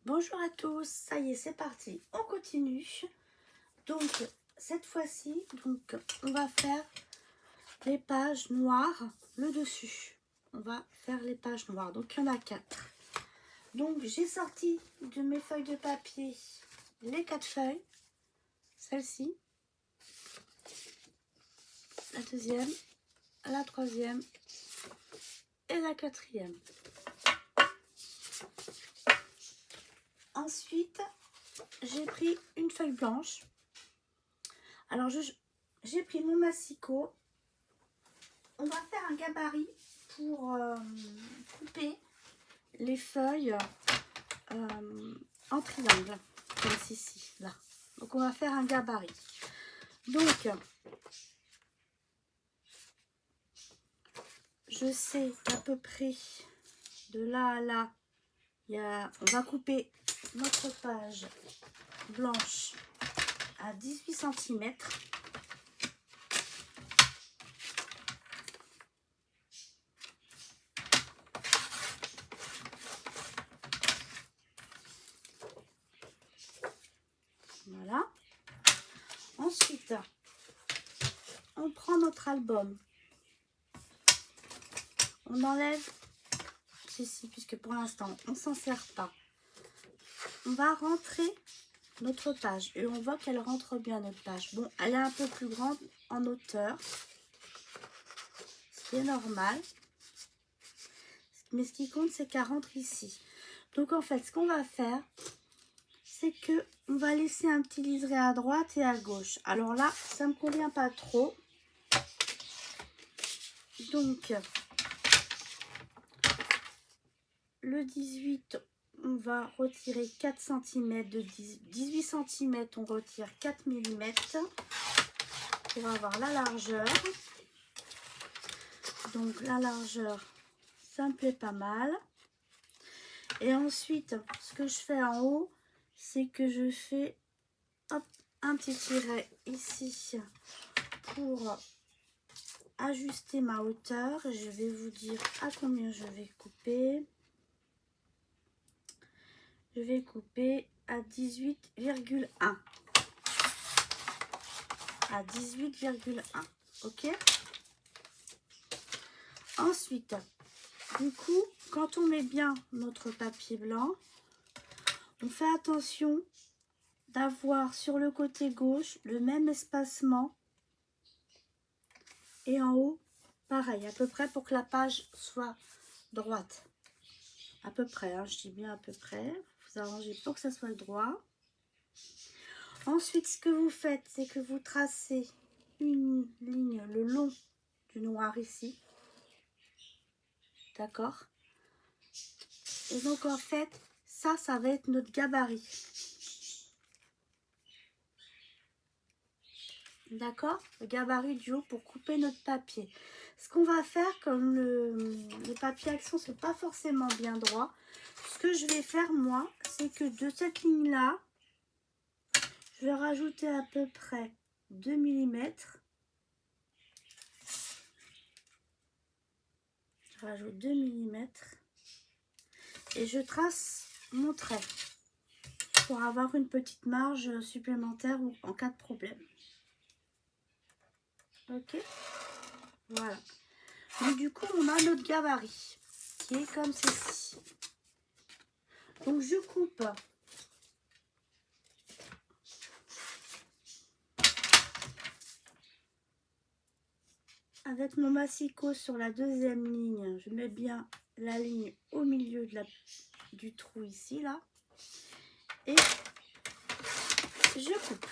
Bonjour à tous, ça y est, c'est parti, on continue. Donc cette fois-ci, on va faire les pages noires, le dessus. On va faire les pages noires, donc il y en a 4. Donc j'ai sorti de mes feuilles de papier les 4 feuilles, celle-ci, la deuxième, la troisième et la quatrième. Ensuite, j'ai pris une feuille blanche. Alors, j'ai pris mon massicot. On va faire un gabarit pour couper les feuilles en triangle, comme ceci, là. Donc, on va faire un gabarit. Donc, je sais qu'à peu près de là à là, on va couper notre page blanche à 18 cm. Voilà. Ensuite, on prend notre album. On enlève ceci, puisque pour l'instant, on ne s'en sert pas. On va rentrer notre page et on voit qu'elle rentre bien, notre page. Bon, elle est un peu plus grande en hauteur, ce qui est normal. Mais ce qui compte, c'est qu'elle rentre ici. Donc, en fait, ce qu'on va faire, c'est que on va laisser un petit liseré à droite et à gauche. Alors là, ça ne me convient pas trop. Donc, le 18, on va retirer 4 cm. De 18 cm, on retire 4 mm pour avoir la largeur. Donc, la largeur, ça me plaît pas mal. Et ensuite, ce que je fais en haut, c'est que je fais hop, un petit tiret ici pour ajuster ma hauteur. Je vais vous dire à combien je vais couper. Je vais couper à 18,1. À 18,1. Ok? Ensuite, du coup, quand on met bien notre papier blanc, on fait attention d'avoir sur le côté gauche le même espacement et en haut pareil, à peu près pour que la page soit droite. À peu près, hein, je dis bien à peu près. Vous arrangez pour que ça soit droit. Ensuite, ce que vous faites, c'est que vous tracez une ligne le long du noir ici. D'accord? Et donc en fait, ça va être notre gabarit. D'accord? Le gabarit du haut pour couper notre papier. Ce qu'on va faire, comme les papiers action ne sont pas forcément bien droits, ce que je vais faire moi, c'est que de cette ligne-là, je vais rajouter à peu près 2 mm. Je rajoute 2 mm. Et je trace mon trait pour avoir une petite marge supplémentaire ou en cas de problème. Ok? Voilà. Donc du coup, on a notre gabarit qui est comme ceci. Donc je coupe avec mon massicot sur la deuxième ligne. Je mets bien la ligne au milieu de du trou ici, là. Et je coupe.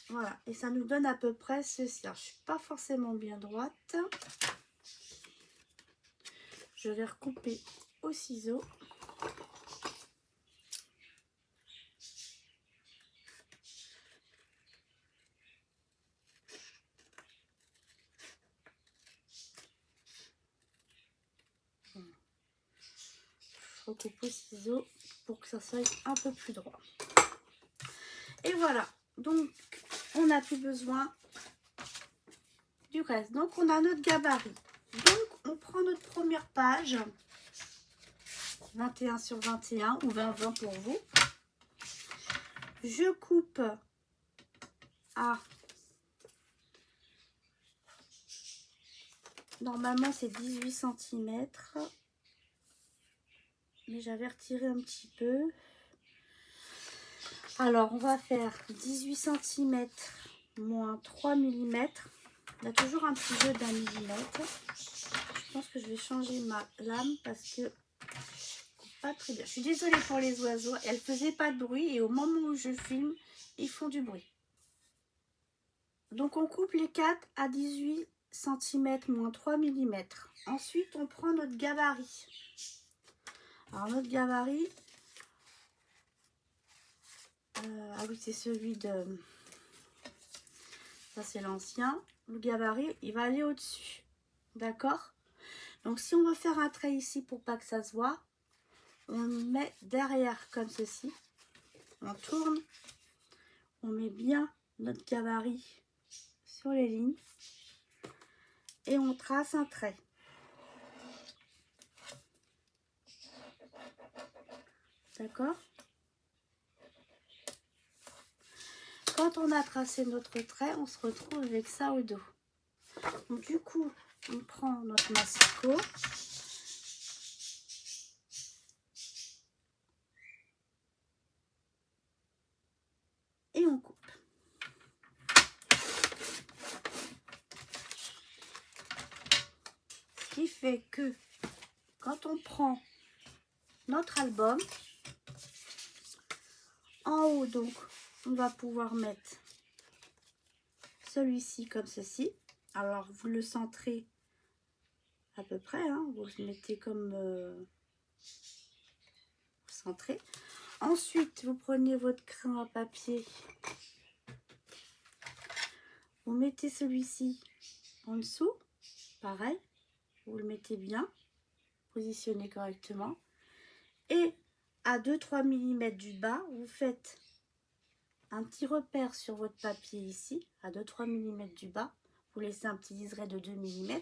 Voilà. Et ça nous donne à peu près ceci. Alors, je ne suis pas forcément bien droite. Je vais recouper au ciseau. Je recoupe au ciseau pour que ça soit un peu plus droit. Et voilà. Donc, on n'a plus besoin du reste. Donc, on a notre gabarit. Donc, on prend notre première page. 21 sur 21 ou 20-20 pour vous. Je coupe à... Normalement, c'est 18 cm. Mais j'avais retiré un petit peu. Alors, on va faire 18 cm moins 3 mm. Il y a toujours un petit jeu d'1 millimètre. Je pense que je vais changer ma lame parce que pas très bien. Je suis désolée pour les oiseaux. Elles faisaient pas de bruit et au moment où je filme, ils font du bruit. Donc, on coupe les 4 à 18 cm moins 3 mm. Ensuite, on prend notre gabarit. Alors, notre gabarit... ah oui, c'est celui de... Ça, c'est l'ancien. Le gabarit, il va aller au-dessus. D'accord? Donc, si on veut faire un trait ici pour pas que ça se voit, on le met derrière comme ceci. On tourne. On met bien notre gabarit sur les lignes. Et on trace un trait. D'accord? Quand on a tracé notre trait, on se retrouve avec ça au dos. Donc, du coup, on prend notre massicot. Et on coupe. Ce qui fait que quand on prend notre album, en haut, donc, on va pouvoir mettre celui-ci comme ceci. Alors, vous le centrez à peu près, hein, vous le mettez comme centré. Ensuite, vous prenez votre crayon à papier, vous mettez celui-ci en dessous, pareil, vous le mettez bien, positionné correctement. Et à 2-3 mm du bas, vous faites un petit repère sur votre papier ici, à 2-3 mm du bas. Vous laissez un petit liseré de 2 mm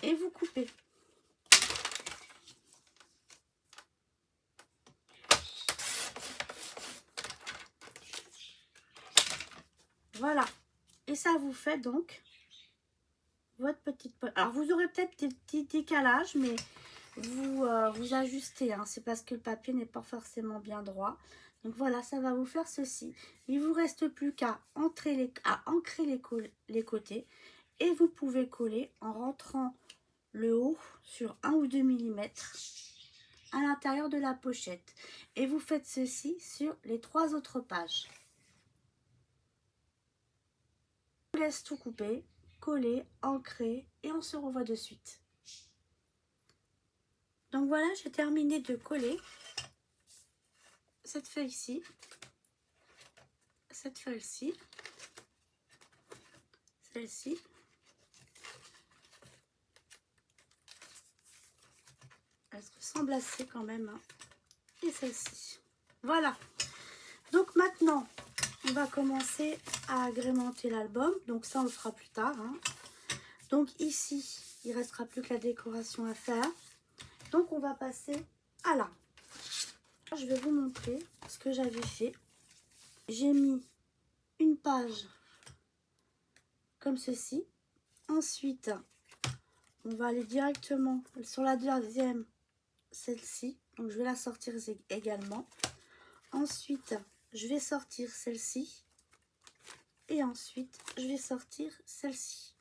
et vous coupez. Voilà. Et ça vous fait donc votre petite poche. Alors, vous aurez peut-être des petits décalages, mais vous ajustez. Hein. C'est parce que le papier n'est pas forcément bien droit. Donc, voilà, ça va vous faire ceci. Il ne vous reste plus qu'à ancrer les côtés. Et vous pouvez coller en rentrant le haut sur 1 ou 2 mm à l'intérieur de la pochette. Et vous faites ceci sur les 3 autres pages. Je vous laisse tout couper, coller, ancrer et on se revoit de suite. Donc voilà, j'ai terminé de coller cette feuille-ci, cette feuille-ci, celle-ci. Elle se ressemble assez quand même, hein. Et celle-ci. Voilà. Donc maintenant, on va commencer à agrémenter l'album. Donc ça, on le fera plus tard, hein. Donc ici, il ne restera plus que la décoration à faire. Donc on va passer à là. Je vais vous montrer ce que j'avais fait. J'ai mis une page comme ceci. Ensuite, on va aller directement sur la deuxième, celle-ci. Donc je vais la sortir également. Ensuite, je vais sortir celle-ci. Et ensuite, je vais sortir celle-ci.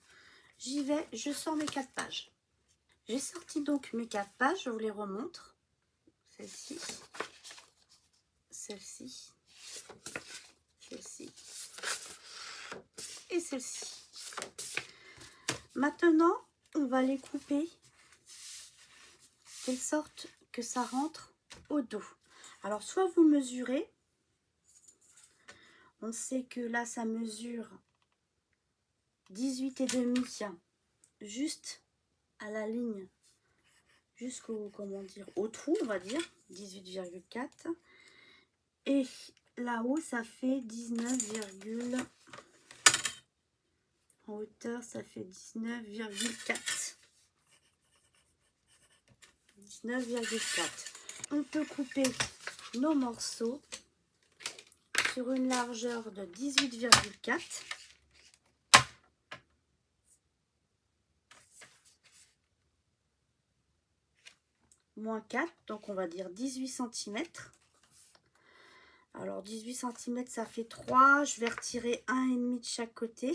J'y vais, je sors mes 4 pages. J'ai sorti donc mes 4 pages, je vous les remontre. Celle-ci, celle-ci, celle-ci et celle-ci. Maintenant, on va les couper de telle sorte que ça rentre au dos. Alors, soit vous mesurez, on sait que là, ça mesure 18,5 juste à la ligne, jusqu'au, comment dire, au trou, on va dire, 18,4. Et là-haut, ça fait 19, en hauteur, ça fait 19,4. 19,4. on peut couper nos morceaux sur une largeur de 18,4. Moins 4, donc on va dire 18 cm. Alors 18 cm, ça fait 3. Je vais retirer 1,5 de chaque côté.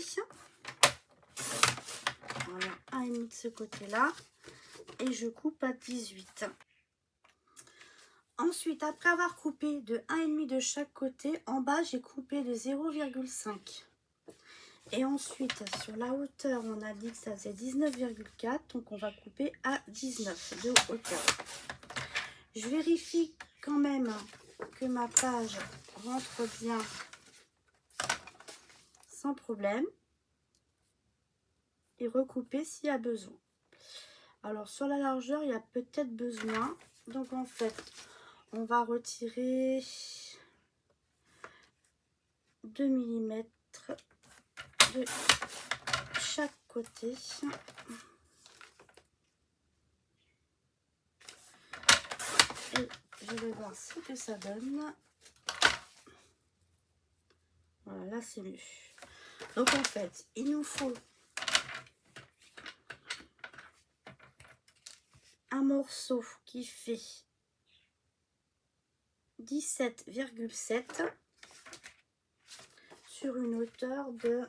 Voilà, 1,5 de ce côté-là. Et je coupe à 18. Ensuite, après avoir coupé de 1,5 de chaque côté, en bas, j'ai coupé de 0,5. Et ensuite, sur la hauteur, on a dit que ça faisait 19,4. Donc, on va couper à 19 de hauteur. Je vérifie quand même que ma page rentre bien sans problème. Et recouper s'il y a besoin. Alors, sur la largeur, il y a peut-être besoin. Donc, en fait, on va retirer 2 mm de chaque côté. Et je vais voir ce que ça donne. Voilà, là c'est mieux. Donc en fait, il nous faut un morceau qui fait 17,7 sur une hauteur de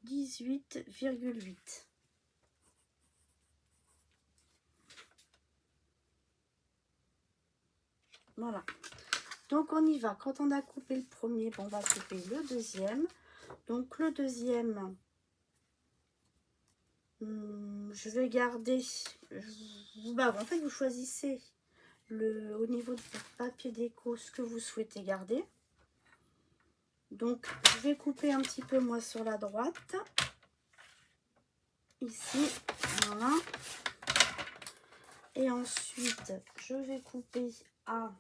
18,8. Voilà. Donc on y va. Quand on a coupé le premier, on va couper le deuxième. Donc le deuxième, je vais garder. En fait, vous choisissez au niveau du papier déco ce que vous souhaitez garder. Donc je vais couper un petit peu moi sur la droite. Ici, voilà. Et ensuite, je vais couper à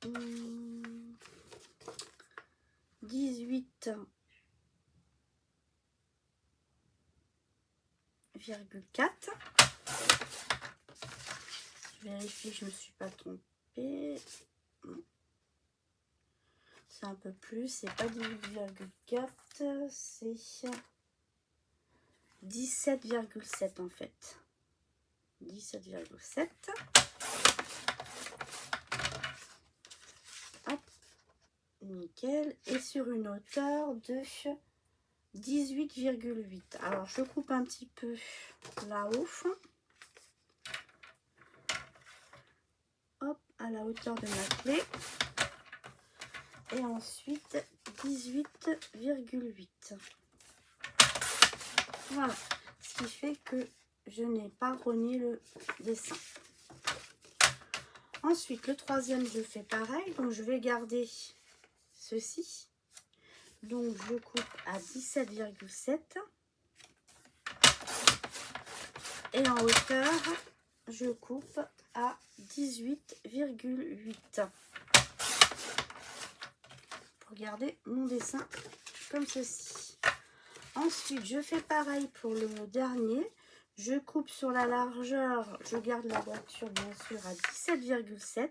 18,4. Je vérifie que je ne me suis pas trompée. C'est un peu plus, c'est pas 18,4, c'est 17,7 en fait. 17,7. Hop, nickel. Et sur une hauteur de 18,8. Alors je coupe un petit peu là-haut. Hop, à la hauteur de ma clé. Et ensuite 18,8. Voilà, ce qui fait que je n'ai pas renié le dessin. Ensuite, le troisième, je fais pareil. Donc, je vais garder ceci. Donc, je coupe à 17,7. Et en hauteur, je coupe à 18,8. Pour garder mon dessin comme ceci. Ensuite, je fais pareil pour le dernier. Je coupe sur la largeur, je garde la voiture bien sûr à 17,7.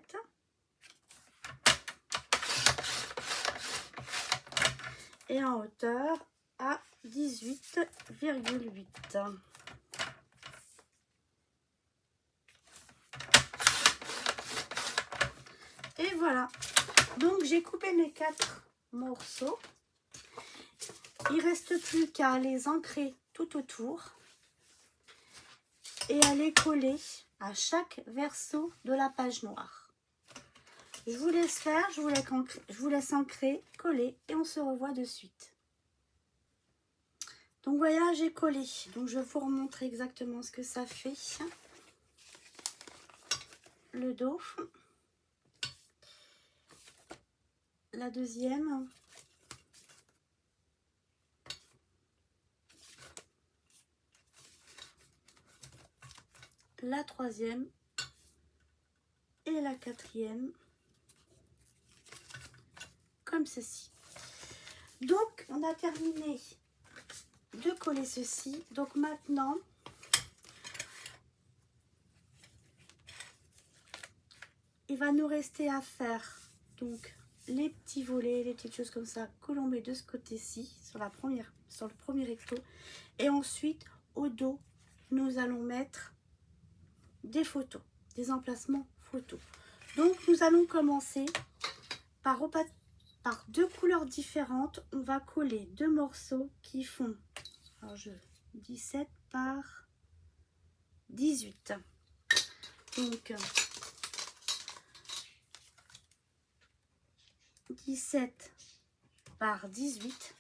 Et en hauteur à 18,8. Et voilà. Donc j'ai coupé mes 4 morceaux. Il ne reste plus qu'à les ancrer tout autour et à les coller à chaque verso de la page noire. Je vous laisse faire, je vous laisse ancrer, coller et on se revoit de suite. Donc voilà, j'ai collé. Donc je vais vous remontrer exactement ce que ça fait. Le dos. La deuxième. La troisième et la quatrième, comme ceci. Donc, on a terminé de coller ceci. Donc maintenant, il va nous rester à faire donc les petits volets, les petites choses comme ça que l'on met de ce côté-ci sur le premier recto. Et ensuite, au dos, nous allons mettre des photos, des emplacements photos. Donc, nous allons commencer par deux couleurs différentes. On va coller deux morceaux qui font 17 par 18. Donc, 17 par 18,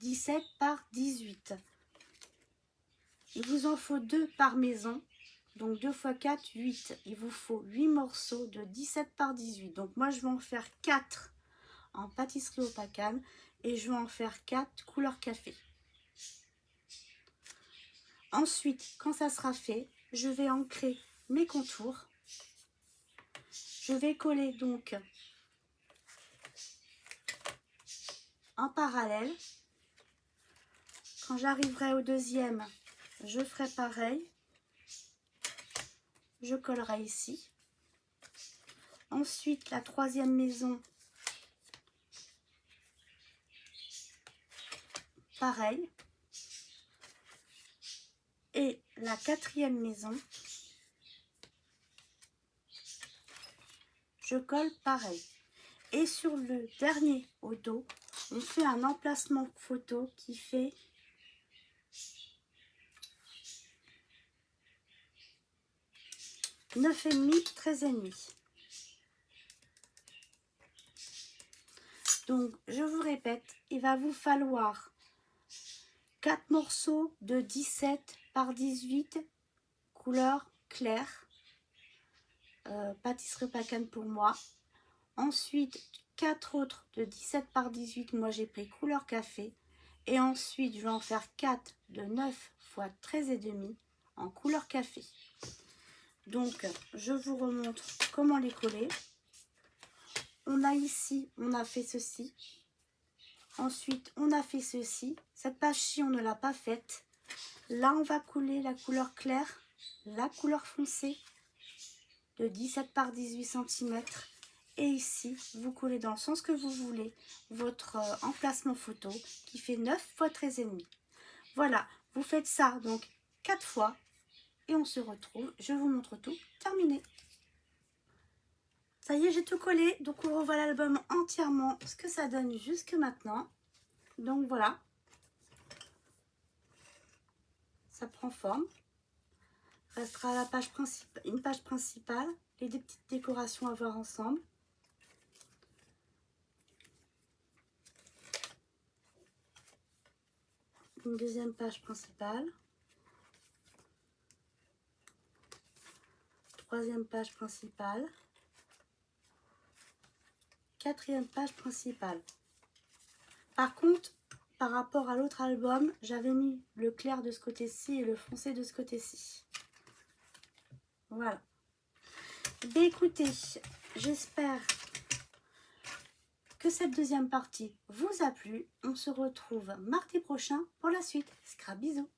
17 par 18. Il vous en faut 2 par maison, donc 2 x 4, 8. Il vous faut 8 morceaux de 17 par 18. Donc moi je vais en faire 4 en pâtisserie au pacane et je vais en faire 4 couleur café. Ensuite, quand ça sera fait, je vais ancrer mes contours. Je vais coller donc en parallèle. Quand j'arriverai au deuxième, je ferai pareil. Je collerai ici. Ensuite, la troisième maison, pareil. Et la quatrième maison, je colle pareil. Et sur le dernier au dos, on fait un emplacement photo qui fait 9,5, 13,5. Donc, je vous répète, il va vous falloir 4 morceaux de 17 par 18, couleur claire, pâtisserie pacane pour moi. Ensuite, 4 autres de 17 par 18, moi j'ai pris couleur café. Et ensuite, je vais en faire 4 de 9 x 13,5 en couleur café. Donc, je vous remontre comment les coller. On a ici, on a fait ceci. Ensuite, on a fait ceci. Cette page-ci, on ne l'a pas faite. Là, on va coller la couleur claire, la couleur foncée de 17 par 18 cm. Et ici, vous collez dans le sens que vous voulez votre emplacement photo qui fait 9 x 13,5. Voilà, vous faites ça donc 4 fois et on se retrouve. Je vous montre tout. Terminé. Ça y est, j'ai tout collé. Donc, on revoit l'album entièrement, ce que ça donne jusque maintenant. Donc, voilà. Ça prend forme. Restera la page principale, une page principale et des petites décorations à voir ensemble. Une deuxième page principale. Troisième page principale. Quatrième page principale. Par contre, par rapport à l'autre album, j'avais mis le clair de ce côté-ci et le foncé de ce côté-ci. Voilà. Bien écoutez, j'espère que cette deuxième partie vous a plu. On se retrouve mardi prochain pour la suite. Scrap, bisous.